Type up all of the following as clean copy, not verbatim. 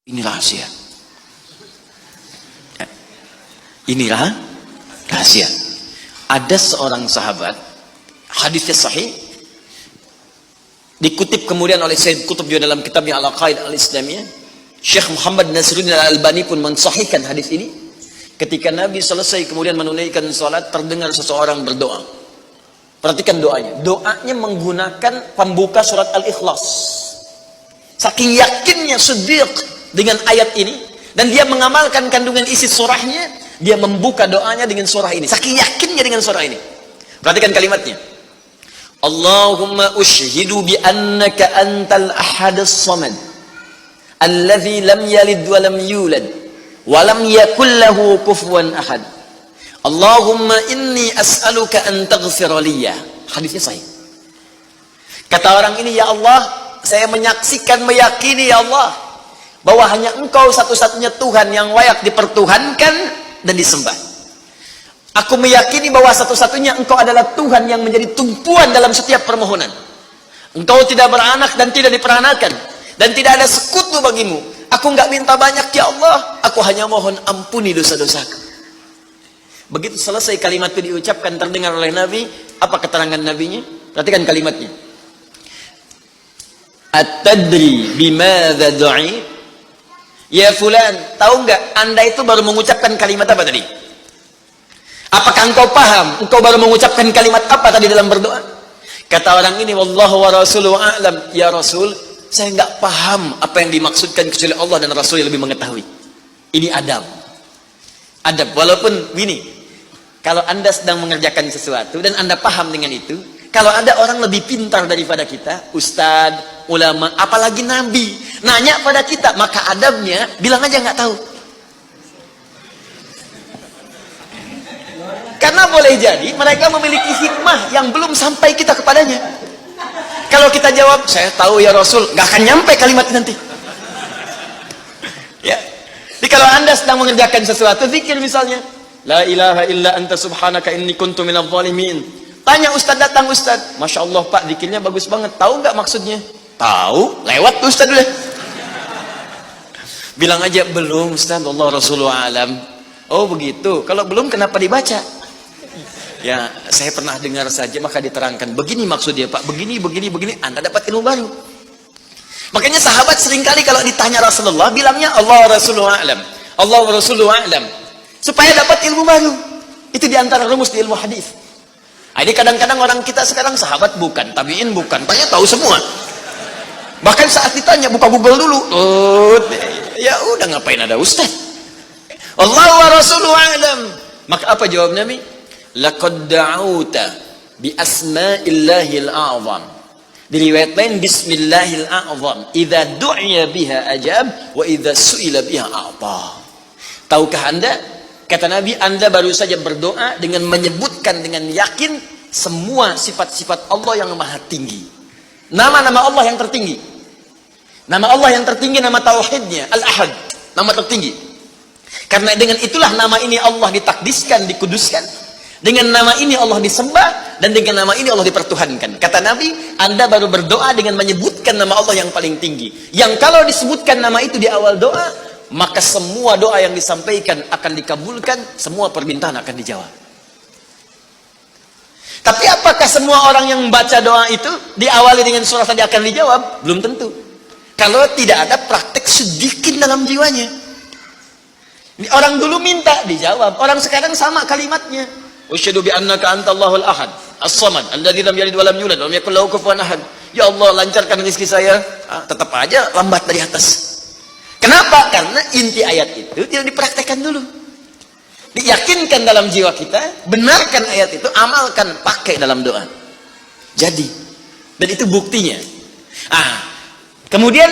Ini rahasia. Ini rahasia. Ada seorang sahabat, hadisnya sahih, dikutip kemudian oleh Sayyid Qutb juga dalam kitabnya Al-Aqaid Al-Islamiyah. Syekh Muhammad Nasruddin Al-Albani pun mensahihkan hadis ini. Ketika Nabi selesai kemudian menunaikan salat, terdengar seseorang berdoa. Perhatikan doanya. Doanya menggunakan pembuka surat Al-Ikhlas. Saking yakinnya Siddiq dengan ayat ini, dan dia mengamalkan kandungan isi surahnya, dia membuka doanya dengan surah ini. Saking yakinnya dengan surah ini. Perhatikan kalimatnya. Allahumma ushhidu bi annaka antal ahadus samad alladzi lam yalid wa lam yulad wa lam yakul lahu kufuwan ahad. Allahumma inni as'aluka an taghfira liya. Hadisnya sahih. Kata orang ini, ya Allah, saya menyaksikan, meyakini ya Allah, bahwa hanya Engkau satu-satunya Tuhan yang layak dipertuhankan dan disembah. Aku meyakini bahwa satu-satunya Engkau adalah Tuhan yang menjadi tumpuan dalam setiap permohonan. Engkau tidak beranak dan tidak diperanakan, dan tidak ada sekutu bagimu. Aku nggak minta banyak ya Allah, aku hanya mohon ampuni dosa-dosaku. Begitu selesai kalimat itu diucapkan, terdengar oleh Nabi. Apa keterangan Nabinya? Perhatikan kalimatnya. At-tadri bimadza du'i? Ya fulan, tahu nggak Anda itu baru mengucapkan kalimat apa tadi? Apakah engkau paham? Engkau baru mengucapkan kalimat apa tadi dalam berdoa? Kata orang ini, wallahu wa rasuluhu a'lam. Ya Rasul, saya nggak paham apa yang dimaksudkan kecuali Allah dan Rasul yang lebih mengetahui. Ini adab. Adab, walaupun gini, kalau Anda sedang mengerjakan sesuatu dan Anda paham dengan itu, kalau ada orang lebih pintar daripada kita, ustadz, ulama, apalagi nabi, nanya pada kita, maka adabnya bilang aja nggak tahu. Karena boleh jadi mereka memiliki hikmah yang belum sampai kita kepadanya. Kalau kita jawab, saya tahu ya Rasul, nggak akan nyampe kalimat nanti. Ya. Jadi kalau Anda sedang mengerjakan sesuatu, zikir misalnya, la ilaha illa anta subhanaka inni kuntu minadh dhalimin. Tanya ustaz, datang ustaz, masya Allah pak, zikirnya bagus banget. Tahu nggak maksudnya? Tahu, lewat tuh ustaz dulu. Bilang aja, belum ustaz, Allah Rasulullah alam. Oh begitu, kalau belum kenapa dibaca? Ya, saya pernah dengar saja, maka diterangkan. Begini maksudnya pak, begini, Anda dapat ilmu baru. Makanya sahabat seringkali kalau ditanya Rasulullah, bilangnya Allah Rasulullah alam, Allah Rasulullah alam, supaya dapat ilmu baru. Itu diantara rumus di ilmu hadis. Jadi kadang-kadang orang kita sekarang sahabat bukan, tabiin bukan, tanya tahu semua. Bahkan saat ditanya buka Google dulu. Ya udah, ngapain ada ustaz? Allah wa Rasulullah alam. Maka apa jawab Nabi? Laqad da'auta bi asma'illahil a'zam. Diriwayat lain bismillahil a'zam. Idza du'iya biha ajab wa idza su'ila biha a'ta. Tahukah Anda? Kata Nabi, Anda baru saja berdoa dengan menyebutkan dengan yakin semua sifat-sifat Allah yang maha tinggi. Nama-nama Allah yang tertinggi. Nama Allah yang tertinggi, nama tauhidnya, Al-Ahad, nama tertinggi. Karena dengan itulah nama ini Allah ditakdiskan, dikuduskan. Dengan nama ini Allah disembah, dan dengan nama ini Allah dipertuhankan. Kata Nabi, Anda baru berdoa dengan menyebutkan nama Allah yang paling tinggi. Yang kalau disebutkan nama itu di awal doa, maka semua doa yang disampaikan akan dikabulkan, semua permintaan akan dijawab. Tapi apakah semua orang yang membaca doa itu diawali dengan surah tadi akan dijawab? Belum tentu. Kalau tidak ada praktek sedikit dalam jiwanya. Orang dulu minta dijawab, orang sekarang sama kalimatnya. Usyhadu bi annaka antallahul ahad, as-samad, alladzi lam yalid wa lam yulad wa lam yakul lahu kufuwan ahad. Ya Allah, lancarkan rezeki saya. Tetap aja lambat dari atas. Kenapa? Karena inti ayat itu tidak dipraktekkan dulu. Diyakinkan dalam jiwa kita, benarkan ayat itu, amalkan, pakai dalam doa. Jadi, dan itu buktinya. Kemudian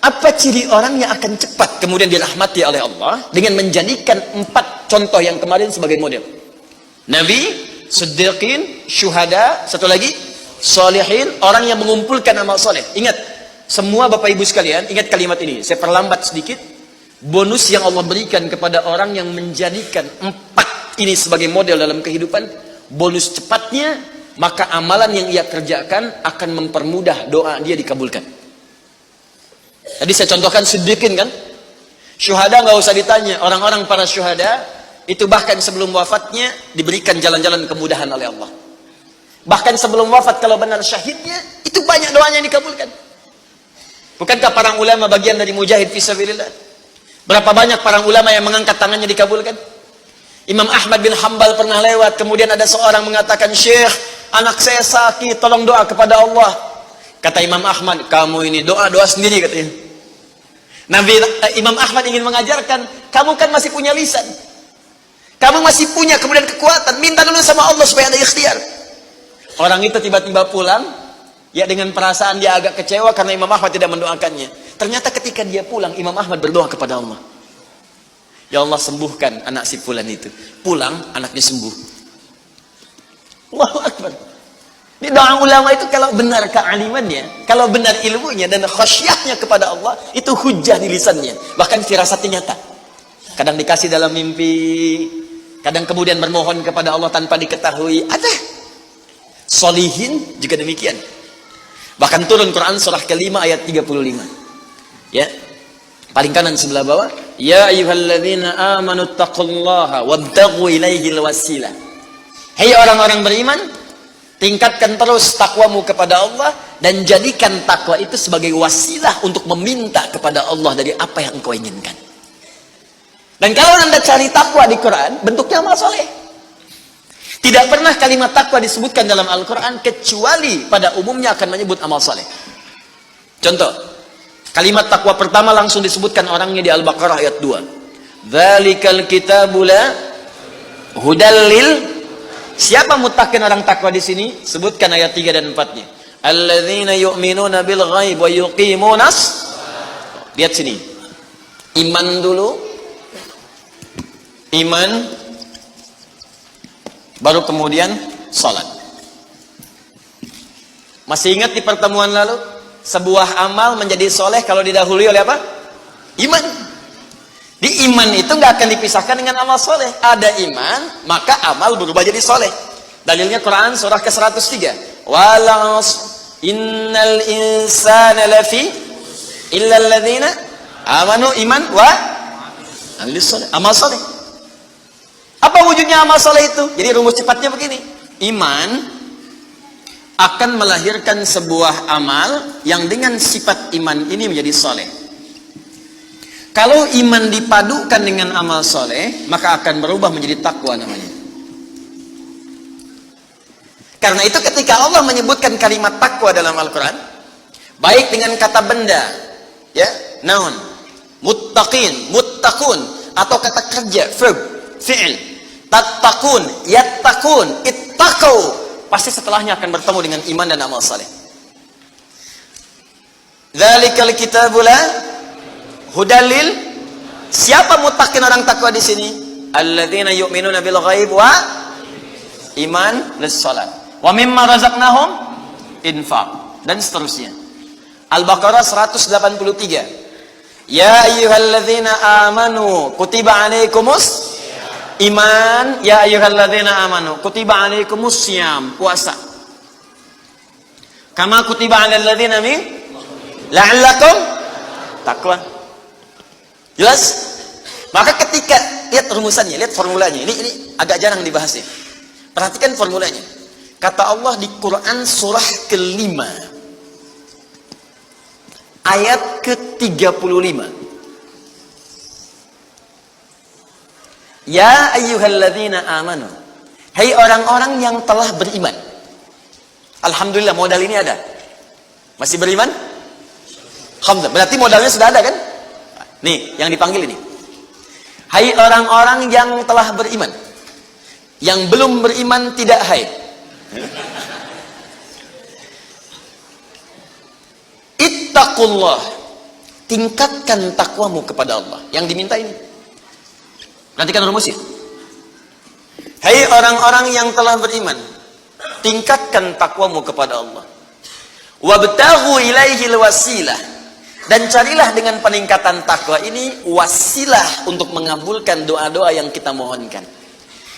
apa ciri orang yang akan cepat kemudian dirahmati oleh Allah dengan menjadikan 4 contoh yang kemarin sebagai model? Nabi, Siddiqin, Syuhada, satu lagi Salihin, orang yang mengumpulkan amal soleh. Ingat, semua Bapak Ibu sekalian, ingat kalimat ini. Saya perlambat sedikit. Bonus yang Allah berikan kepada orang yang menjadikan 4 ini sebagai model dalam kehidupan, bonus cepatnya, maka amalan yang ia kerjakan akan mempermudah doa dia dikabulkan. Tadi saya contohkan siddiqin kan. Syuhada nggak usah ditanya. Orang-orang para syuhada itu bahkan sebelum wafatnya diberikan jalan-jalan kemudahan oleh Allah. Bahkan sebelum wafat kalau benar syahidnya, itu banyak doanya yang dikabulkan. Bukankah para ulama bagian dari mujahid fisabilillah? Berapa banyak para ulama yang mengangkat tangannya dikabulkan? Imam Ahmad bin Hanbal pernah lewat, kemudian ada seorang mengatakan, "Syekh, anak saya sakit, tolong doa kepada Allah." Kata Imam Ahmad, "Kamu ini doa-doa sendiri," katanya. Imam Ahmad ingin mengajarkan, kamu kan masih punya lisan. Kamu masih punya kemudian kekuatan, minta dulu sama Allah supaya ada ikhtiar. Orang itu tiba-tiba pulang, ya dengan perasaan dia agak kecewa karena Imam Ahmad tidak mendoakannya. Ternyata ketika dia pulang, Imam Ahmad berdoa kepada Allah. Ya Allah, sembuhkan anak si fulan itu. Pulang, anaknya sembuh. Allahu Akbar. Ini doa ulama itu kalau benar kealimannya, kalau benar ilmunya dan khasyahnya kepada Allah, itu hujah di lisannya. Bahkan firasatnya nyata. Kadang dikasih dalam mimpi, kadang kemudian bermohon kepada Allah tanpa diketahui. Ada. Solihin juga demikian. Bahkan turun Quran surah ke-5 ayat 35. Ya. Paling kanan sebelah bawah, ya ayyuhalladzina amanu taqullaha wabtaghu ilaihil wasilah. Hai orang-orang beriman, tingkatkan terus takwamu kepada Allah dan jadikan takwa itu sebagai wasilah untuk meminta kepada Allah dari apa yang engkau inginkan. Dan kalau Anda cari takwa di Quran, bentuknya amal soleh. Tidak pernah kalimat takwa disebutkan dalam Al-Quran kecuali pada umumnya akan menyebut amal soleh. Contoh, kalimat takwa pertama langsung disebutkan orangnya di Al-Baqarah ayat 2. Dzalikal kitabu la hudal lil. Siapa muttaqin orang takwa di sini? Sebutkan ayat 3 dan 4-nya. Alladzina yu'minuna bil ghaib wa yuqimunas. Lihat sini. Iman dulu. Iman baru kemudian salat. Masih ingat di pertemuan lalu, sebuah amal menjadi soleh kalau didahului oleh apa? Iman. Di iman itu nggak akan dipisahkan dengan amal soleh. Ada iman, maka amal berubah jadi soleh. Dalilnya Quran surah ke-103. Wal innal insana lafi illa alladzina amanu iman wa amal soleh. Apa wujudnya amal soleh itu? Jadi rumus cepatnya begini. Iman akan melahirkan sebuah amal yang dengan sifat iman ini menjadi soleh. Kalau iman dipadukan dengan amal soleh, maka akan berubah menjadi takwa namanya. Karena itu ketika Allah menyebutkan kalimat takwa dalam Al-Quran, baik dengan kata benda, ya, noun, muttaqin, muttaqun, atau kata kerja, verb, fi'il, tattaqun, yattaqun, ittaqu, pasti setelahnya akan bertemu dengan iman dan amal soleh. Dzalikal kitabu la hudalil. Siapa muttaqin orang takwa di sini? Alladzina yu'minuna bil ghaib wa iman lis salat. Wa mimma razaqnahum infaq, dan seterusnya. Al-Baqarah 183. Ya ayyuhalladzina amanu kutiba alaikumus iman, ya ayyuhalladzina amanu kutiba alaikumus syiyam, puasa. Kama kutiba alal ladzina min la'allakum taqwa. Jelas? Maka ketika lihat rumusannya, lihat formulanya. Ini agak jarang dibahas ya. Perhatikan formulanya. Kata Allah di Quran surah ke-5 ayat ke-35. Ya ayyuhalladzina amanu. Hai orang-orang yang telah beriman. Alhamdulillah modal ini ada. Masih beriman? Alhamdulillah. Berarti modalnya sudah ada kan? Nih, yang dipanggil ini. Hai orang-orang yang telah beriman. Yang belum beriman tidak hai. Ittaqullah. Tingkatkan takwamu kepada Allah. Yang diminta ini. Perhatikan rumusnya. Hai orang-orang yang telah beriman. Tingkatkan takwamu kepada Allah. Wabtaghu ilaihil wasilah. Dan carilah dengan peningkatan takwa ini wasilah untuk mengabulkan doa-doa yang kita mohonkan.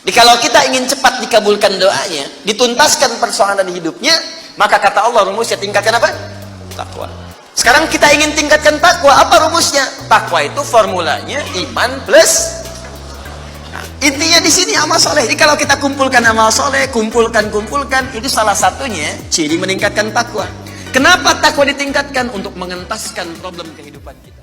Jadi kalau kita ingin cepat dikabulkan doanya, dituntaskan persoalan hidupnya, maka kata Allah rumusnya tingkatkan apa? Takwa. Sekarang kita ingin tingkatkan takwa, apa rumusnya? Takwa itu formulanya iman plus. Nah, intinya di sini amal soleh. Jadi kalau kita kumpulkan amal soleh, kumpulkan, itu salah satunya ciri meningkatkan takwa. Kenapa takwa ditingkatkan? Untuk mengentaskan problem kehidupan kita.